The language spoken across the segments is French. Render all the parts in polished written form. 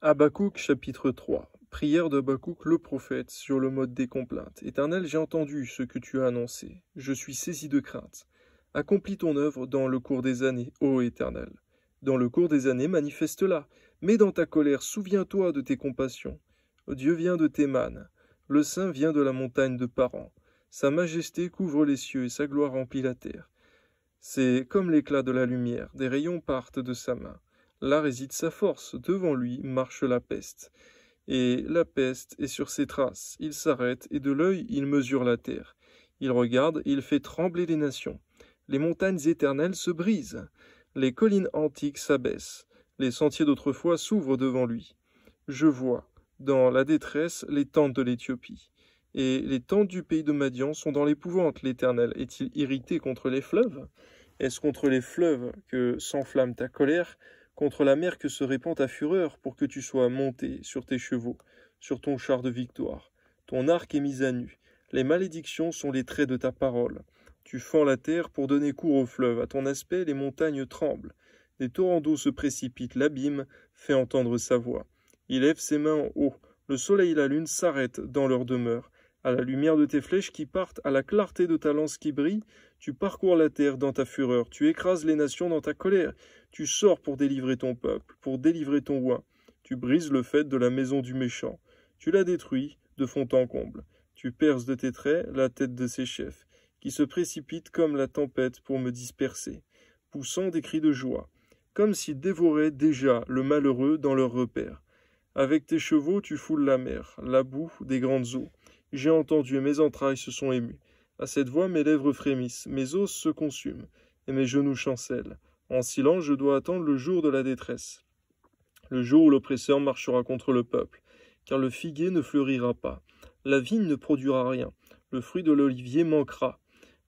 Habakkuk chapitre 3. Prière d'Habakkuk le prophète sur le mode des complaintes. Éternel, j'ai entendu ce que tu as annoncé. Je suis saisi de crainte. Accomplis ton œuvre dans le cours des années, ô Éternel. Dans le cours des années, manifeste-la. Mais dans ta colère, souviens-toi de tes compassions. Dieu vient de Théman. Le Saint vient de la montagne de Paran. Sa majesté couvre les cieux et sa gloire remplit la terre. C'est comme l'éclat de la lumière, des rayons partent de sa main. Là réside sa force, devant lui marche la peste. Et la peste est sur ses traces. Il s'arrête, et de l'œil il mesure la terre. Il regarde, et il fait trembler les nations. Les montagnes éternelles se brisent. Les collines antiques s'abaissent. Les sentiers d'autrefois s'ouvrent devant lui. Je vois, dans la détresse, les tentes de l'Éthiopie. Et les tentes du pays de Madian sont dans l'épouvante. L'Éternel est-il irrité contre les fleuves? Est-ce contre les fleuves que s'enflamme ta colère, contre la mer que se répand ta fureur, pour que tu sois monté sur tes chevaux, sur ton char de victoire? Ton arc est mis à nu. Les malédictions sont les traits de ta parole. Tu fends la terre pour donner cours au fleuve. À ton aspect, les montagnes tremblent. Des torrents d'eau se précipitent. L'abîme fait entendre sa voix. Il lève ses mains en haut. Le soleil et la lune s'arrêtent dans leur demeure. À la lumière de tes flèches qui partent, à la clarté de ta lance qui brille, tu parcours la terre dans ta fureur, tu écrases les nations dans ta colère, tu sors pour délivrer ton peuple, pour délivrer ton roi. Tu brises le faîte de la maison du méchant, tu la détruis de fond en comble. Tu perces de tes traits la tête de ses chefs, qui se précipitent comme la tempête pour me disperser, poussant des cris de joie, comme s'ils dévoraient déjà le malheureux dans leur repère. Avec tes chevaux tu foules la mer, la boue des grandes eaux. J'ai entendu et mes entrailles se sont émues. À cette voix, mes lèvres frémissent, mes os se consument, et mes genoux chancellent. En silence, je dois attendre le jour de la détresse. Le jour où l'oppresseur marchera contre le peuple, car le figuier ne fleurira pas. La vigne ne produira rien. Le fruit de l'olivier manquera.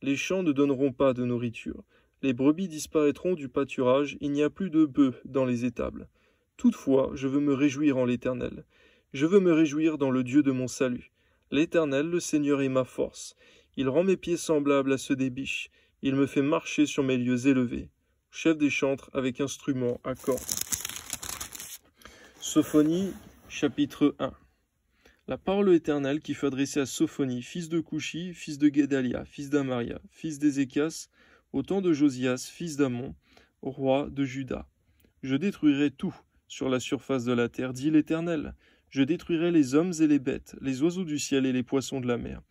Les champs ne donneront pas de nourriture. Les brebis disparaîtront du pâturage. Il n'y a plus de bœufs dans les étables. Toutefois, je veux me réjouir en l'Éternel. Je veux me réjouir dans le Dieu de mon salut. L'Éternel, le Seigneur, est ma force. Il rend mes pieds semblables à ceux des biches. Il me fait marcher sur mes lieux élevés. Chef des chantres avec instrument à cordes. Sophonie, chapitre 1. La parole éternelle qui fut adressée à Sophonie, fils de Couchi, fils de Guédalia, fils d'Amaria, fils d'Ézéchias, au temps de Josias, fils d'Amon, roi de Juda. Je détruirai tout sur la surface de la terre, dit l'Éternel. Je détruirai les hommes et les bêtes, les oiseaux du ciel et les poissons de la mer,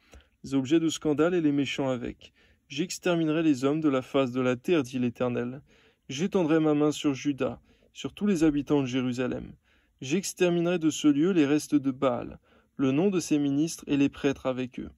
les objets de scandale et les méchants avec. J'exterminerai les hommes de la face de la terre, dit l'Éternel. J'étendrai ma main sur Juda, sur tous les habitants de Jérusalem. J'exterminerai de ce lieu les restes de Baal, le nom de ses ministres et les prêtres avec eux.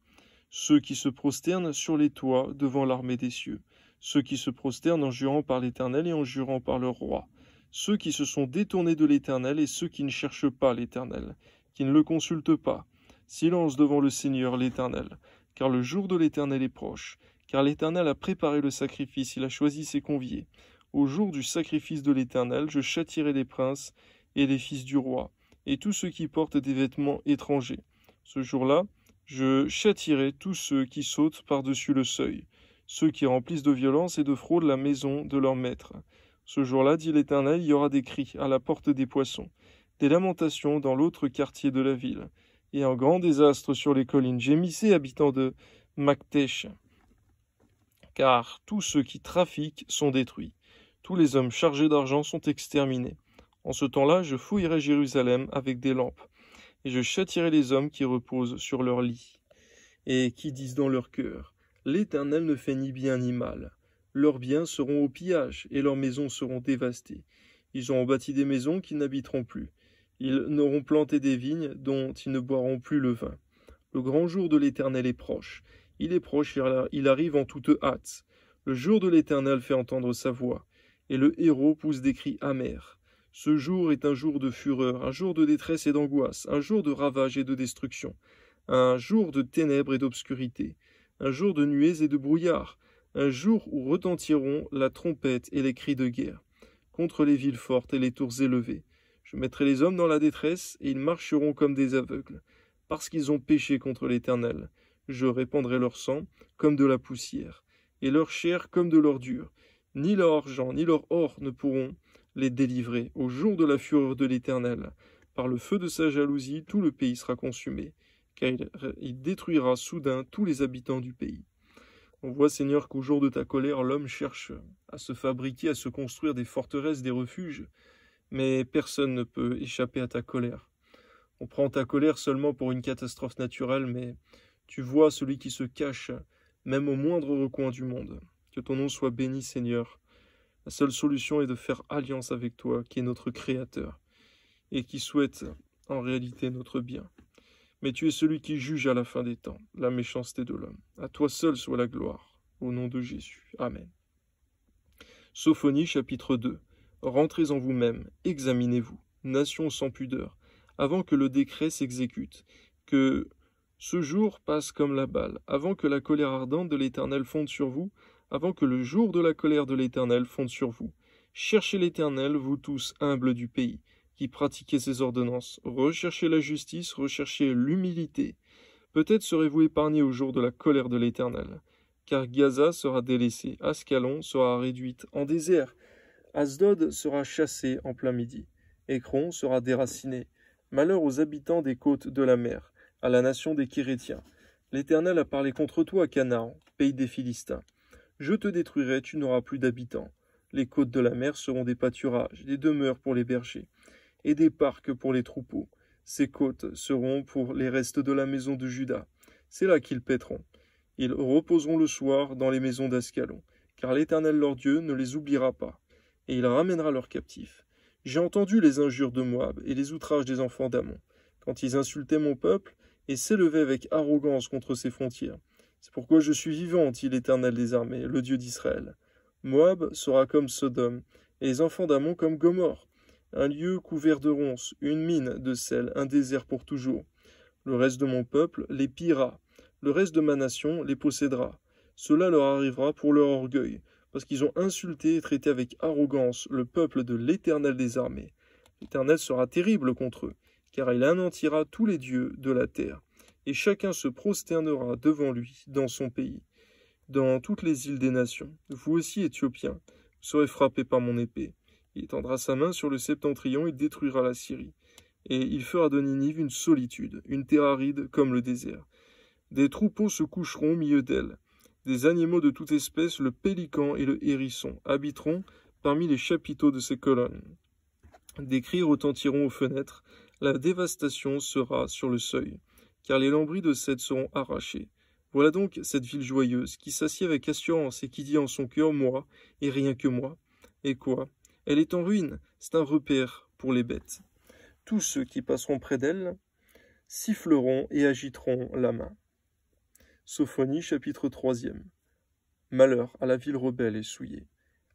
Ceux qui se prosternent sur les toits devant l'armée des cieux, ceux qui se prosternent en jurant par l'Éternel et en jurant par leur roi. Ceux qui se sont détournés de l'Éternel et ceux qui ne cherchent pas l'Éternel, qui ne le consultent pas. Silence devant le Seigneur l'Éternel, car le jour de l'Éternel est proche, car l'Éternel a préparé le sacrifice, il a choisi ses conviés. Au jour du sacrifice de l'Éternel, je châtierai les princes et les fils du roi, et tous ceux qui portent des vêtements étrangers. Ce jour-là, je châtierai tous ceux qui sautent par-dessus le seuil, ceux qui remplissent de violence et de fraude la maison de leur maître. Ce jour-là, dit l'Éternel, il y aura des cris à la porte des poissons, des lamentations dans l'autre quartier de la ville, et un grand désastre sur les collines. Gémissez, habitants de Maktesh, car tous ceux qui trafiquent sont détruits. Tous les hommes chargés d'argent sont exterminés. En ce temps-là, je fouillerai Jérusalem avec des lampes, et je châtierai les hommes qui reposent sur leur lit, et qui disent dans leur cœur, l'Éternel ne fait ni bien ni mal. Leurs biens seront au pillage, et leurs maisons seront dévastées. Ils auront bâti des maisons qu'ils n'habiteront plus. Ils n'auront planté des vignes dont ils ne boiront plus le vin. Le grand jour de l'Éternel est proche. Il est proche, il arrive en toute hâte. Le jour de l'Éternel fait entendre sa voix, et le héros pousse des cris amers. Ce jour est un jour de fureur, un jour de détresse et d'angoisse, un jour de ravage et de destruction, un jour de ténèbres et d'obscurité, un jour de nuées et de brouillard, un jour où retentiront la trompette et les cris de guerre, contre les villes fortes et les tours élevées. Je mettrai les hommes dans la détresse, et ils marcheront comme des aveugles, parce qu'ils ont péché contre l'Éternel. Je répandrai leur sang comme de la poussière, et leur chair comme de l'ordure. Ni leur argent, ni leur or ne pourront les délivrer au jour de la fureur de l'Éternel, Par le feu de sa jalousie, tout le pays sera consumé, car il détruira soudain tous les habitants du pays. On voit, Seigneur, qu'au jour de ta colère, l'homme cherche à se fabriquer, à se construire des forteresses, des refuges, mais personne ne peut échapper à ta colère. On prend ta colère seulement pour une catastrophe naturelle, mais tu vois celui qui se cache, même au moindre recoin du monde. Que ton nom soit béni, Seigneur. La seule solution est de faire alliance avec toi, qui est notre Créateur, et qui souhaite en réalité notre bien. Mais tu es celui qui juge à la fin des temps la méchanceté de l'homme. À toi seul soit la gloire, au nom de Jésus. Amen. Sophonie chapitre 2. Rentrez en vous-même, examinez-vous, nation sans pudeur, avant que le décret s'exécute, que ce jour passe comme la balle, avant que la colère ardente de l'Éternel fonde sur vous, avant que le jour de la colère de l'Éternel fonde sur vous. Cherchez l'Éternel, vous tous humbles du pays, qui pratiquez ses ordonnances. Recherchez la justice, recherchez l'humilité. Peut-être serez-vous épargnés au jour de la colère de l'Éternel. Car Gaza sera délaissée, Ascalon sera réduite en désert, Asdod sera chassé en plein midi, Écron sera déraciné. Malheur aux habitants des côtes de la mer, à la nation des Kérétiens. L'Éternel a parlé contre toi, Canaan, pays des Philistins. Je te détruirai, tu n'auras plus d'habitants. Les côtes de la mer seront des pâturages, des demeures pour les bergers, et des parcs pour les troupeaux. Ces côtes seront pour les restes de la maison de Juda. C'est là qu'ils paîtront. Ils reposeront le soir dans les maisons d'Ascalon, car l'Éternel leur Dieu ne les oubliera pas, et il ramènera leurs captifs. J'ai entendu les injures de Moab et les outrages des enfants d'Ammon, quand ils insultaient mon peuple et s'élevaient avec arrogance contre ses frontières. C'est pourquoi je suis vivant, dit l'Éternel des armées, le Dieu d'Israël. Moab sera comme Sodome, et les enfants d'Ammon comme Gomorrhe, un lieu couvert de ronces, une mine de sel, un désert pour toujours. Le reste de mon peuple les pillera, le reste de ma nation les possédera. Cela leur arrivera pour leur orgueil, parce qu'ils ont insulté et traité avec arrogance le peuple de l'Éternel des armées. L'Éternel sera terrible contre eux, car il anéantira tous les dieux de la terre, et chacun se prosternera devant lui dans son pays. Dans toutes les îles des nations, vous aussi, Éthiopiens, vous serez frappés par mon épée. Il étendra sa main sur le septentrion et détruira la Syrie. Et il fera de Ninive une solitude, une terre aride comme le désert. Des troupeaux se coucheront au milieu d'elle. Des animaux de toute espèce, le pélican et le hérisson, habiteront parmi les chapiteaux de ces colonnes. Des cris retentiront aux fenêtres, la dévastation sera sur le seuil, car les lambris de cèdre seront arrachés. Voilà donc cette ville joyeuse, qui s'assied avec assurance et qui dit en son cœur « moi, et rien que moi ». Et quoi? Elle est en ruine, c'est un repère pour les bêtes. Tous ceux qui passeront près d'elle siffleront et agiteront la main. Sophonie, chapitre 3. Malheur à la ville rebelle et souillée,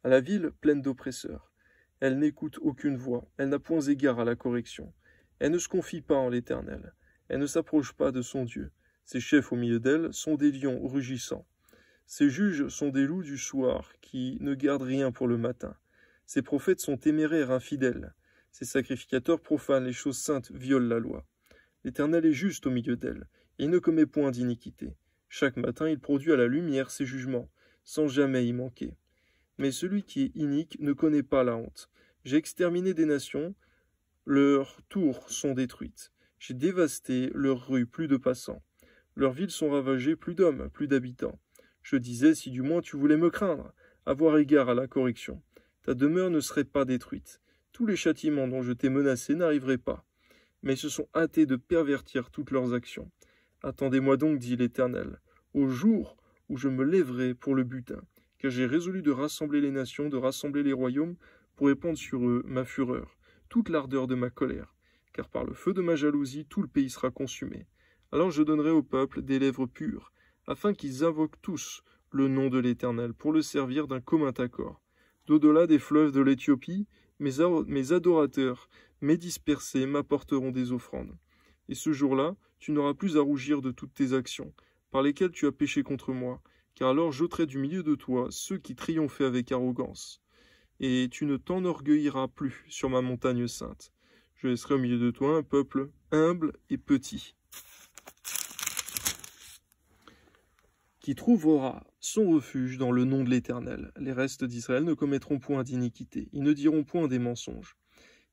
à la ville pleine d'oppresseurs. Elle n'écoute aucune voix, elle n'a point égard à la correction. Elle ne se confie pas en l'Éternel, elle ne s'approche pas de son Dieu. Ses chefs au milieu d'elle sont des lions rugissants. Ses juges sont des loups du soir qui ne gardent rien pour le matin. Ses prophètes sont téméraires, infidèles. Ses sacrificateurs profanent les choses saintes, violent la loi. L'Éternel est juste au milieu d'elle, et il ne commet point d'iniquité. Chaque matin, il produit à la lumière ses jugements, sans jamais y manquer. Mais celui qui est inique ne connaît pas la honte. J'ai exterminé des nations, leurs tours sont détruites. J'ai dévasté leurs rues, plus de passants. Leurs villes sont ravagées, plus d'hommes, plus d'habitants. Je disais, si du moins tu voulais me craindre, avoir égard à la correction. Ta demeure ne serait pas détruite. Tous les châtiments dont je t'ai menacé n'arriveraient pas. Mais ils se sont hâtés de pervertir toutes leurs actions. Attendez-moi donc, dit l'Éternel, au jour où je me lèverai pour le butin, car j'ai résolu de rassembler les nations, de rassembler les royaumes, pour répandre sur eux ma fureur, toute l'ardeur de ma colère, car par le feu de ma jalousie tout le pays sera consumé. Alors je donnerai au peuple des lèvres pures, afin qu'ils invoquent tous le nom de l'Éternel, pour le servir d'un commun accord. D'au-delà des fleuves de l'Éthiopie, mes adorateurs, mes dispersés, m'apporteront des offrandes. Et ce jour-là, tu n'auras plus à rougir de toutes tes actions, par lesquelles tu as péché contre moi, car alors j'ôterai du milieu de toi ceux qui triomphaient avec arrogance. Et tu ne t'enorgueilliras plus sur ma montagne sainte. Je laisserai au milieu de toi un peuple humble et petit, qui trouvera son refuge dans le nom de l'Éternel. Les restes d'Israël ne commettront point d'iniquité, ils ne diront point des mensonges.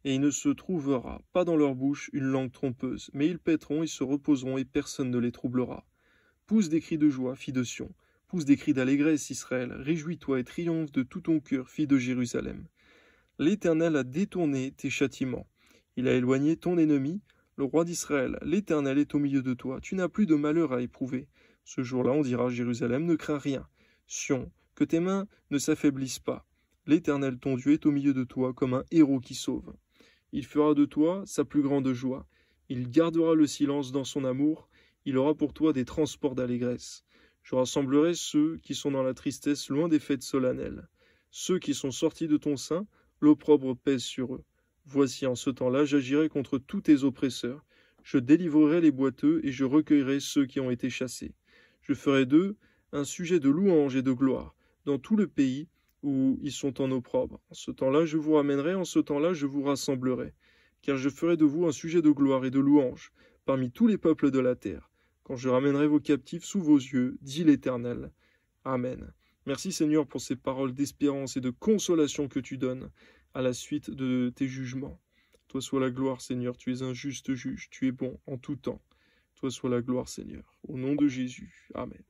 et il ne se trouvera pas dans leur bouche une langue trompeuse, mais ils paîtront et se reposeront, et personne ne les troublera. Pousse des cris de joie, fille de Sion, pousse des cris d'allégresse, Israël, réjouis-toi et triomphe de tout ton cœur, fille de Jérusalem. L'Éternel a détourné tes châtiments, il a éloigné ton ennemi, le roi d'Israël. L'Éternel est au milieu de toi, tu n'as plus de malheur à éprouver. Ce jour-là, on dira à Jérusalem, ne crains rien. Sion, que tes mains ne s'affaiblissent pas. L'Éternel ton Dieu est au milieu de toi comme un héros qui sauve. Il fera de toi sa plus grande joie. Il gardera le silence dans son amour. Il aura pour toi des transports d'allégresse. Je rassemblerai ceux qui sont dans la tristesse loin des fêtes solennelles. Ceux qui sont sortis de ton sein, l'opprobre pèse sur eux. Voici en ce temps-là, j'agirai contre tous tes oppresseurs. Je délivrerai les boiteux et je recueillerai ceux qui ont été chassés. Je ferai d'eux un sujet de louange et de gloire dans tout le pays où ils sont en opprobre. En ce temps-là, je vous ramènerai, en ce temps-là, je vous rassemblerai. Car je ferai de vous un sujet de gloire et de louange parmi tous les peuples de la terre, quand je ramènerai vos captifs sous vos yeux, dit l'Éternel. Amen. Merci Seigneur pour ces paroles d'espérance et de consolation que tu donnes à la suite de tes jugements. Toi soit la gloire, Seigneur, tu es un juste juge, tu es bon en tout temps. Toi soit la gloire, Seigneur. Au nom de Jésus. Amen.